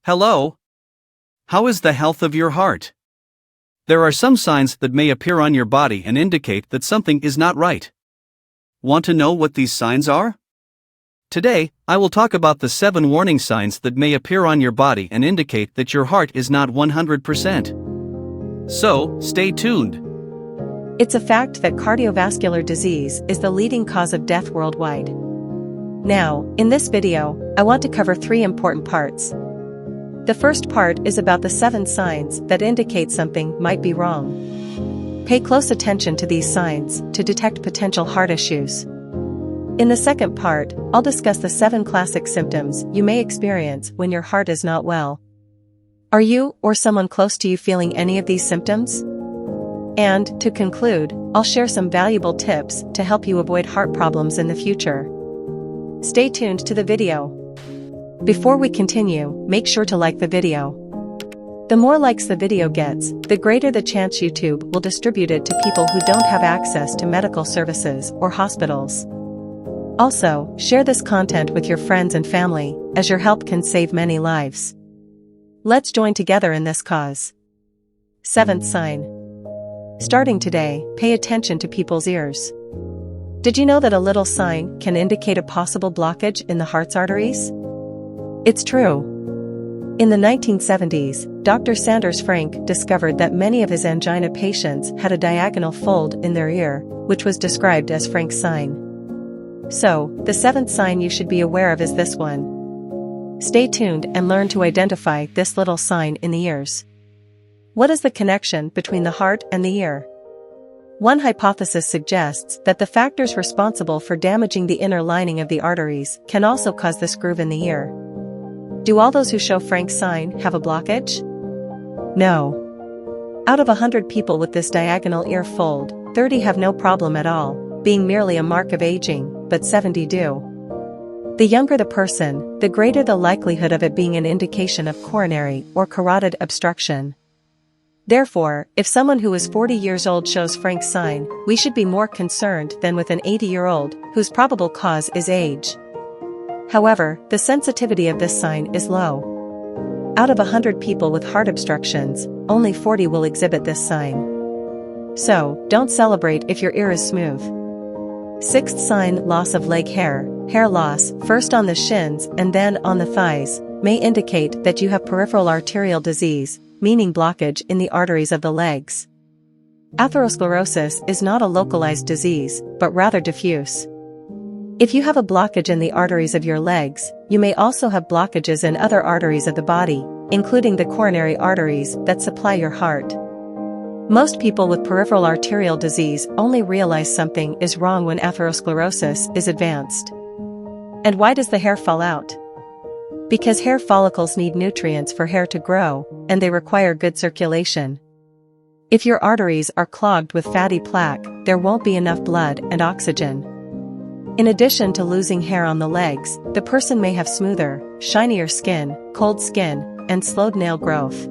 Hello. How is the health of your heart? There are some signs that may appear on your body and indicate that something is not right. Want to know what these signs are? Today, I will talk about the 7 warning signs that may appear on your body and indicate that your heart is not 100%. So, stay tuned. It's a fact that cardiovascular disease is the leading cause of death worldwide. Now, in this video, I want to cover 3 important parts. The first part is about the 7 signs that indicate something might be wrong. Pay close attention to these signs to detect potential heart issues. In the second part, I'll discuss the 7 classic symptoms you may experience when your heart is not well. Are you or someone close to you feeling any of these symptoms? And, to conclude, I'll share some valuable tips to help you avoid heart problems in the future. Stay tuned to the video. Before we continue, make sure to like the video. The more likes the video gets, the greater the chance YouTube will distribute it to people who don't have access to medical services or hospitals. Also, share this content with your friends and family, as your help can save many lives. Let's join together in this cause. 7th sign. Starting today, pay attention to people's ears. Did you know that a little sign can indicate a possible blockage in the heart's arteries? It's true. In the 1970s, Dr. Sanders Frank discovered that many of his angina patients had a diagonal fold in their ear, which was described as Frank's sign. So, the 7th sign you should be aware of is this one. Stay tuned and learn to identify this little sign in the ears. What is the connection between the heart and the ear? One hypothesis suggests that the factors responsible for damaging the inner lining of the arteries can also cause this groove in the ear. Do all those who show Frank's sign have a blockage? No. Out of 100 people with this diagonal ear fold, 30 have no problem at all, being merely a mark of aging, but 70 do. The younger the person, the greater the likelihood of it being an indication of coronary or carotid obstruction. Therefore, if someone who is 40 years old shows Frank's sign, we should be more concerned than with an 80-year-old, whose probable cause is age. However, the sensitivity of this sign is low. Out of 100 people with heart obstructions, only 40 will exhibit this sign. So, don't celebrate if your ear is smooth. 6th sign. Loss of leg hair. Hair loss, first on the shins and then on the thighs, may indicate that you have peripheral arterial disease, meaning blockage in the arteries of the legs. Atherosclerosis is not a localized disease, but rather diffuse. If you have a blockage in the arteries of your legs, you may also have blockages in other arteries of the body, including the coronary arteries that supply your heart. Most people with peripheral arterial disease only realize something is wrong when atherosclerosis is advanced. And why does the hair fall out? Because hair follicles need nutrients for hair to grow, and they require good circulation. If your arteries are clogged with fatty plaque, there won't be enough blood and oxygen. In addition to losing hair on the legs, the person may have smoother, shinier skin, cold skin, and slowed nail growth.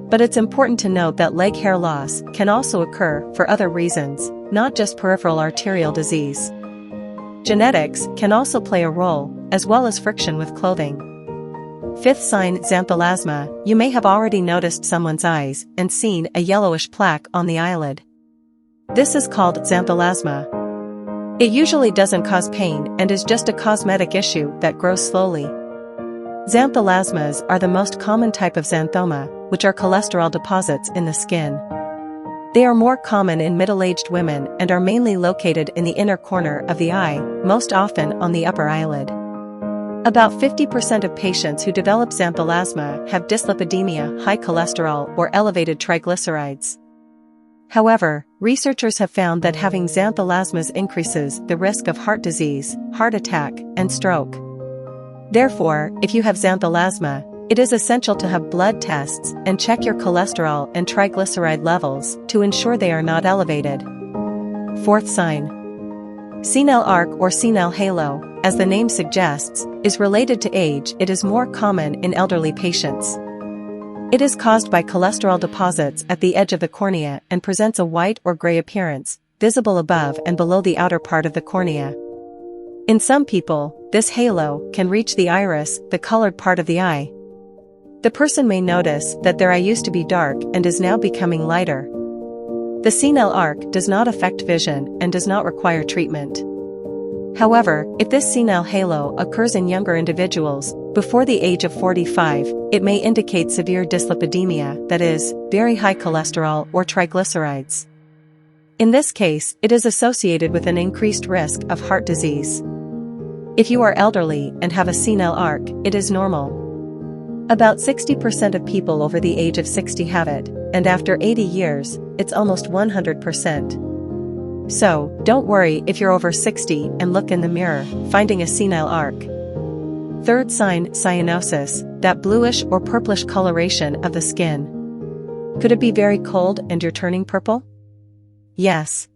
But it's important to note that leg hair loss can also occur for other reasons, not just peripheral arterial disease. Genetics can also play a role, as well as friction with clothing. 5th sign. Xanthelasma. You may have already noticed someone's eyes and seen a yellowish plaque on the eyelid. This is called xanthelasma. It usually doesn't cause pain and is just a cosmetic issue that grows slowly. Xanthelasmas are the most common type of xanthoma, which are cholesterol deposits in the skin. They are more common in middle-aged women and are mainly located in the inner corner of the eye, most often on the upper eyelid. About 50% of patients who develop xanthelasma have dyslipidemia, high cholesterol, or elevated triglycerides. However, researchers have found that having xanthelasmas increases the risk of heart disease, heart attack, and stroke. Therefore, if you have xanthelasma, it is essential to have blood tests and check your cholesterol and triglyceride levels to ensure they are not elevated. 4th sign. Senile arc or senile halo, as the name suggests, is related to age. It is more common in elderly patients. It is caused by cholesterol deposits at the edge of the cornea and presents a white or gray appearance, visible above and below the outer part of the cornea. In some people, this halo can reach the iris, the colored part of the eye. The person may notice that their eye used to be dark and is now becoming lighter. The senile arc does not affect vision and does not require treatment. However, if this senile halo occurs in younger individuals, before the age of 45, it may indicate severe dyslipidemia, that is, very high cholesterol or triglycerides. In this case, it is associated with an increased risk of heart disease. If you are elderly and have a senile arc, it is normal. About 60% of people over the age of 60 have it, and after 80 years, it's almost 100%. So, don't worry if you're over 60 and look in the mirror, finding a senile arc. Third sign, cyanosis, that bluish or purplish coloration of the skin. Could it be very cold and you're turning purple? Yes.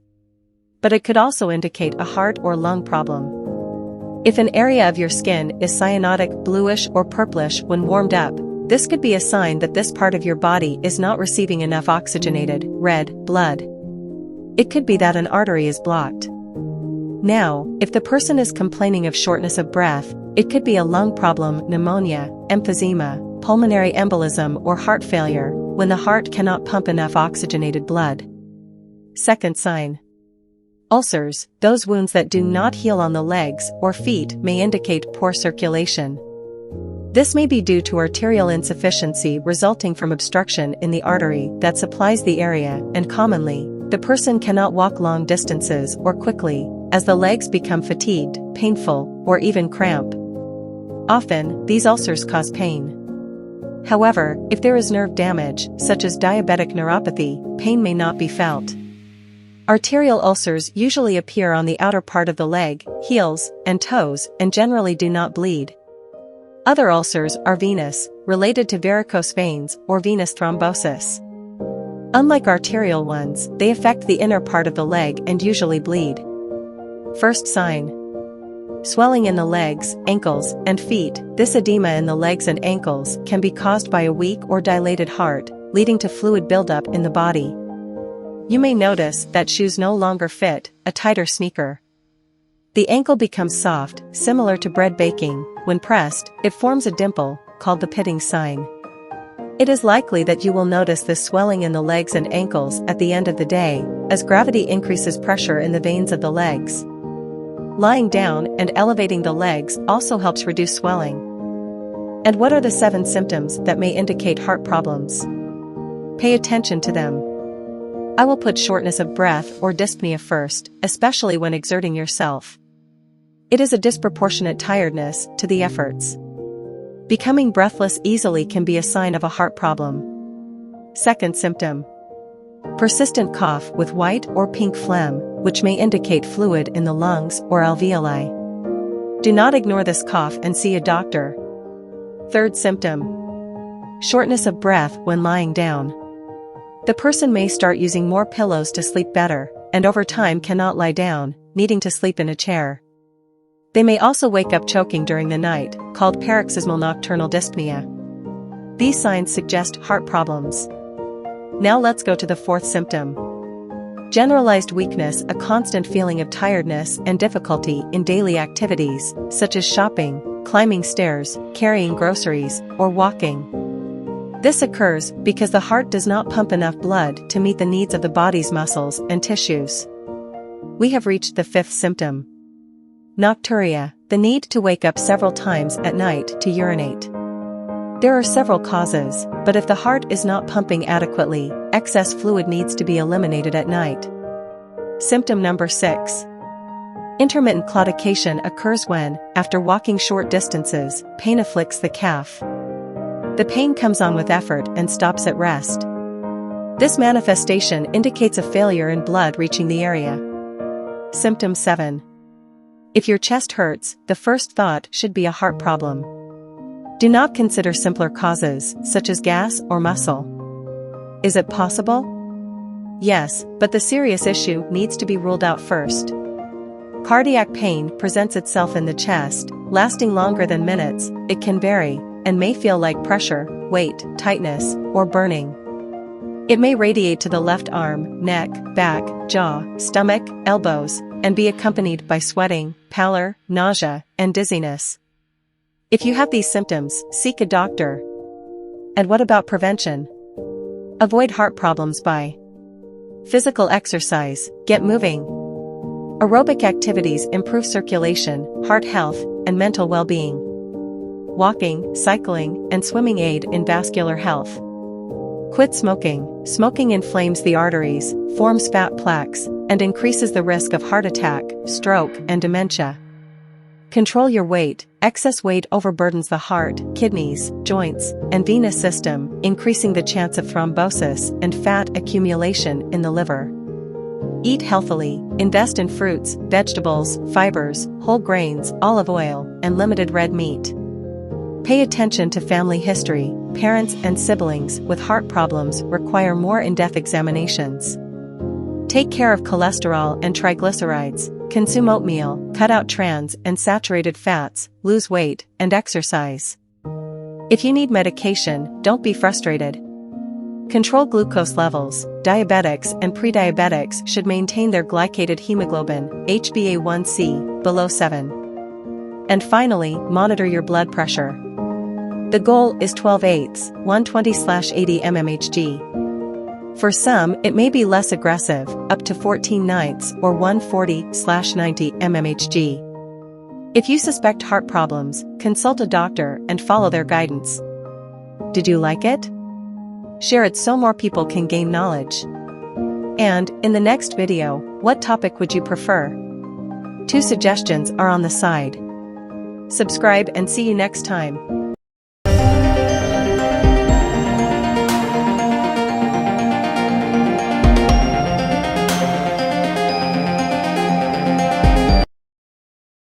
But it could also indicate a heart or lung problem. If an area of your skin is cyanotic, bluish or purplish when warmed up, this could be a sign that this part of your body is not receiving enough oxygenated, red, blood. It could be that an artery is blocked. Now, if the person is complaining of shortness of breath, it could be a lung problem, pneumonia, emphysema, pulmonary embolism or heart failure, when the heart cannot pump enough oxygenated blood. Second sign. Ulcers, those wounds that do not heal on the legs or feet may indicate poor circulation. This may be due to arterial insufficiency resulting from obstruction in the artery that supplies the area, and commonly, the person cannot walk long distances or quickly, as the legs become fatigued, painful, or even cramp. Often, these ulcers cause pain. However, if there is nerve damage, such as diabetic neuropathy, pain may not be felt. Arterial ulcers usually appear on the outer part of the leg, heels, and toes, and generally do not bleed. Other ulcers are venous, related to varicose veins or venous thrombosis. Unlike arterial ones, they affect the inner part of the leg and usually bleed. First sign. Swelling in the legs, ankles, and feet. This edema in the legs and ankles can be caused by a weak or dilated heart, leading to fluid buildup in the body. You may notice that shoes no longer fit, a tighter sneaker. The ankle becomes soft, similar to bread baking. When pressed, it forms a dimple, called the pitting sign. It is likely that you will notice this swelling in the legs and ankles at the end of the day, as gravity increases pressure in the veins of the legs. Lying down and elevating the legs also helps reduce swelling. And what are the 7 symptoms that may indicate heart problems? Pay attention to them. I will put shortness of breath or dyspnea first, especially when exerting yourself. It is a disproportionate tiredness to the efforts. Becoming breathless easily can be a sign of a heart problem. Second symptom. Persistent cough with white or pink phlegm, which may indicate fluid in the lungs or alveoli. Do not ignore this cough and see a doctor. Third symptom. Shortness of breath when lying down. The person may start using more pillows to sleep better, and over time cannot lie down, needing to sleep in a chair. They may also wake up choking during the night, called paroxysmal nocturnal dyspnea. These signs suggest heart problems. Now let's go to the fourth symptom. Generalized weakness, a constant feeling of tiredness and difficulty in daily activities, such as shopping, climbing stairs, carrying groceries, or walking. This occurs because the heart does not pump enough blood to meet the needs of the body's muscles and tissues. We have reached the fifth symptom. Nocturia, the need to wake up several times at night to urinate. There are several causes, but if the heart is not pumping adequately, excess fluid needs to be eliminated at night. Symptom number 6. Intermittent claudication occurs when, after walking short distances, pain afflicts the calf. The pain comes on with effort and stops at rest. This manifestation indicates a failure in blood reaching the area. Symptom 7. If your chest hurts, the first thought should be a heart problem. Do not consider simpler causes, such as gas or muscle. Is it possible? Yes, but the serious issue needs to be ruled out first. Cardiac pain presents itself in the chest, lasting longer than minutes. It can vary, and may feel like pressure, weight, tightness, or burning. It may radiate to the left arm, neck, back, jaw, stomach, elbows, and be accompanied by sweating, pallor, nausea, and dizziness. If you have these symptoms, seek a doctor. And what about prevention? Avoid heart problems by physical exercise, get moving. Aerobic activities improve circulation, heart health, and mental well-being. Walking, cycling, and swimming aid in vascular health. Quit smoking. Smoking inflames the arteries, forms fat plaques, and increases the risk of heart attack, stroke, and dementia. Control your weight. Excess weight overburdens the heart, kidneys, joints, and venous system, increasing the chance of thrombosis and fat accumulation in the liver. Eat healthily. Invest in fruits, vegetables, fibers, whole grains, olive oil, and limited red meat. Pay attention to family history. Parents and siblings with heart problems require more in-depth examinations. Take care of cholesterol and triglycerides. Consume oatmeal, cut out trans and saturated fats, lose weight, and exercise. If you need medication, don't be frustrated. Control glucose levels. Diabetics and prediabetics should maintain their glycated hemoglobin, HbA1c, below 7. And finally, monitor your blood pressure. The goal is 12/8, 120/80 mmHg. For some, it may be less aggressive, up to 14/9 or 140/90 mmHg. If you suspect heart problems, consult a doctor and follow their guidance. Did you like it? Share it so more people can gain knowledge. And, in the next video, what topic would you prefer? 2 suggestions are on the side. Subscribe and see you next time.